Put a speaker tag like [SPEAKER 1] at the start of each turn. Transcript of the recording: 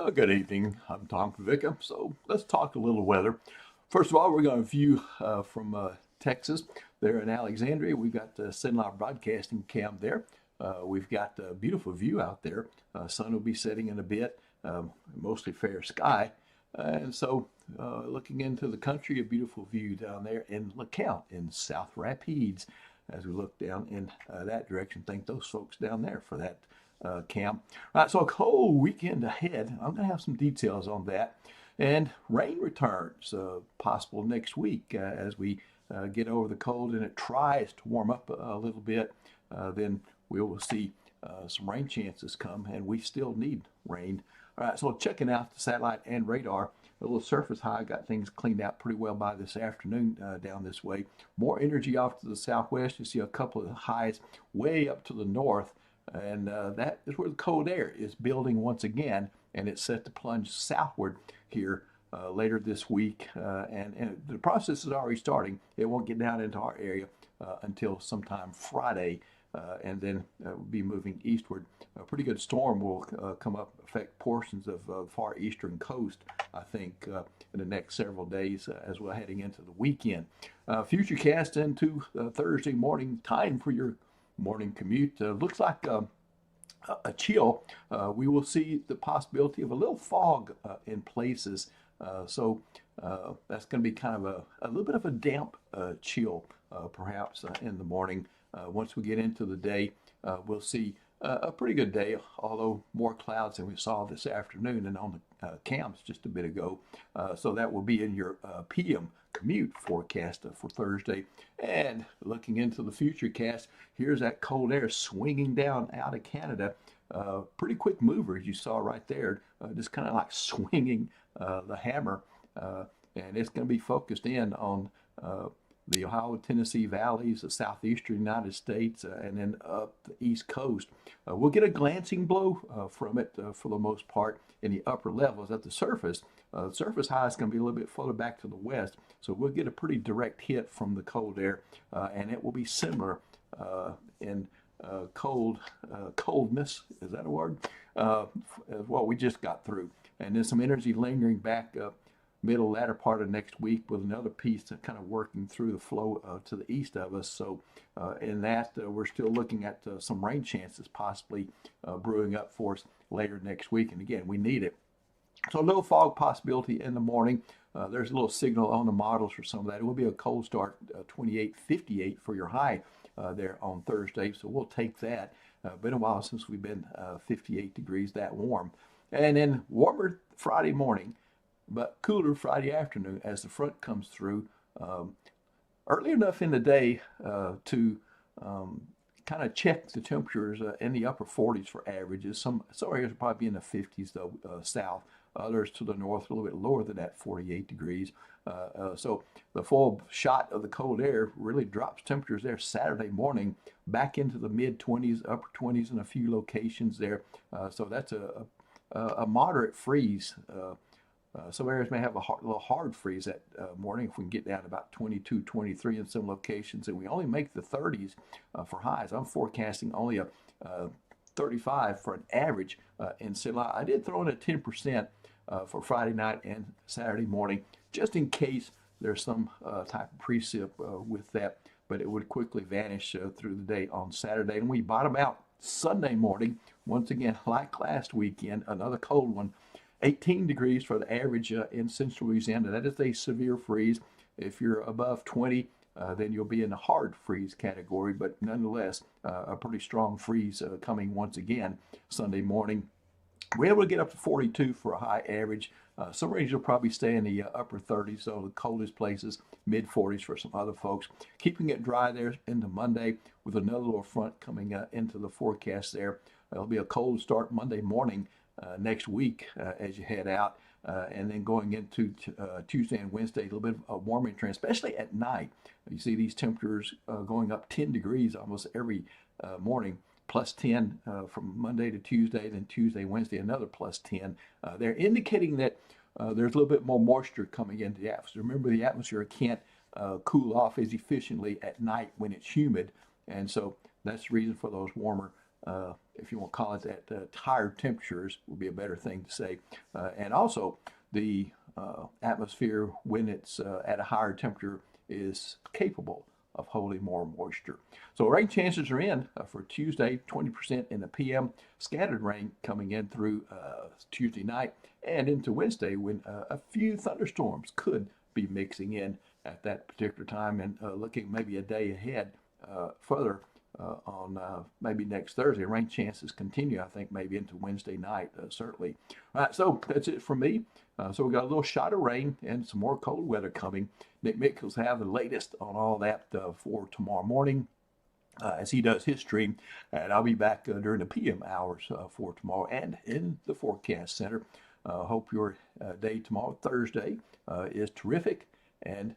[SPEAKER 1] Good evening. I'm Tom Kvicka. So let's talk a little weather. First of all, we're going to view from Texas. There in Alexandria, we've got the Cenlar Broadcasting Cam there. We've got a beautiful view out there. Sun will be setting in a bit, mostly fair sky. And so, looking into the country, a beautiful view down there in LeCount in South Rapids. As we look down in that direction, thank those folks down there for that cam. All right, so a cold weekend ahead. I'm going to have some details on that. And rain returns, possible next week as we get over the cold and it tries to warm up a little bit. Then we will see some rain chances come, and we still need rain. All right, so checking out the satellite and radar, a little surface high got things cleaned out pretty well by this afternoon down this way. More energy off to the southwest. You see a couple of highs way up to the north, and that is where the cold air is building once again, and it's set to plunge southward here later this week. And the process is already starting. It won't get down into our area until sometime Friday. And then we'll be moving eastward. A pretty good storm will come up, affect portions of the far eastern coast, I think, in the next several days as we're heading into the weekend. Futurecast into Thursday morning, time for your morning commute. Looks like a chill. We will see the possibility of a little fog in places. That's going to be kind of a little bit of a damp chill, perhaps in the morning. Once we get into the day, we'll see a pretty good day, although more clouds than we saw this afternoon and on the cams just a bit ago. So that will be in your PM commute forecast for Thursday. And looking into the future cast, here's that cold air swinging down out of Canada. Pretty quick mover, as you saw right there, just kind of like swinging the hammer. And it's going to be focused in on the Ohio, Tennessee valleys, the southeastern United States, and then up the East Coast. We'll get a glancing blow from it for the most part in the upper levels at the surface. The surface high is going to be a little bit further back to the west, so we'll get a pretty direct hit from the cold air, and it will be similar in coldness, is that a word? As what we just got through. And then some energy lingering back up middle latter part of next week with another piece that kind of working through the flow to the east of us. So in that we're still looking at some rain chances possibly brewing up for us later next week, and again we need it. So a little fog possibility in the morning. There's a little signal on the models for some of that. It will be a cold start, 28-58 for your high there on Thursday, so we'll take that. Been a while since we've been 58 degrees that warm. And then warmer Friday morning, but cooler Friday afternoon as the front comes through. Early enough in the day to kind of check the temperatures in the upper 40s for averages. Some areas will probably be in the 50s though, south. Others to the north a little bit lower than that, 48 degrees. So the full shot of the cold air really drops temperatures there Saturday morning back into the mid 20s, upper 20s in a few locations there. So that's a moderate freeze. Some areas may have a little hard freeze that morning if we can get down to about 22, 23 in some locations, and we only make the 30s for highs. I'm forecasting only a 35 for an average in July. I did throw in a 10% for Friday night and Saturday morning, just in case there's some type of precip with that, but it would quickly vanish through the day on Saturday. And we bottom out Sunday morning, once again, like last weekend, another cold one. 18 degrees for the average in central Louisiana. That is a severe freeze. If you're above 20, then you'll be in the hard freeze category, but nonetheless, a pretty strong freeze coming once again Sunday morning. We're able to get up to 42 for a high average. Some regions will probably stay in the upper 30s, so the coldest places, mid 40s for some other folks. Keeping it dry there into Monday with another little front coming into the forecast there. It'll be a cold start Monday morning next week as you head out. And then going into Tuesday and Wednesday, a little bit of a warming trend, especially at night. You see these temperatures going up 10 degrees almost every morning, plus 10 from Monday to Tuesday, then Tuesday, Wednesday, another plus 10. They're indicating that there's a little bit more moisture coming into the atmosphere. Remember, the atmosphere can't cool off as efficiently at night when it's humid, and so that's the reason for those warmer if you want to call it that, higher temperatures would be a better thing to say. And also, the atmosphere, when it's at a higher temperature, is capable of holding more moisture. So rain chances are in for Tuesday, 20% in the PM. Scattered rain coming in through Tuesday night and into Wednesday, when a few thunderstorms could be mixing in at that particular time, and looking maybe a day ahead further on maybe next Thursday. Rain chances continue, I think, maybe into Wednesday night, certainly. All right, so that's it from me. So we got a little shot of rain and some more cold weather coming. Nick Mickles have the latest on all that for tomorrow morning. As he does his stream, and I'll be back during the PM hours for tomorrow and in the forecast center. Hope your day tomorrow, Thursday, is terrific, and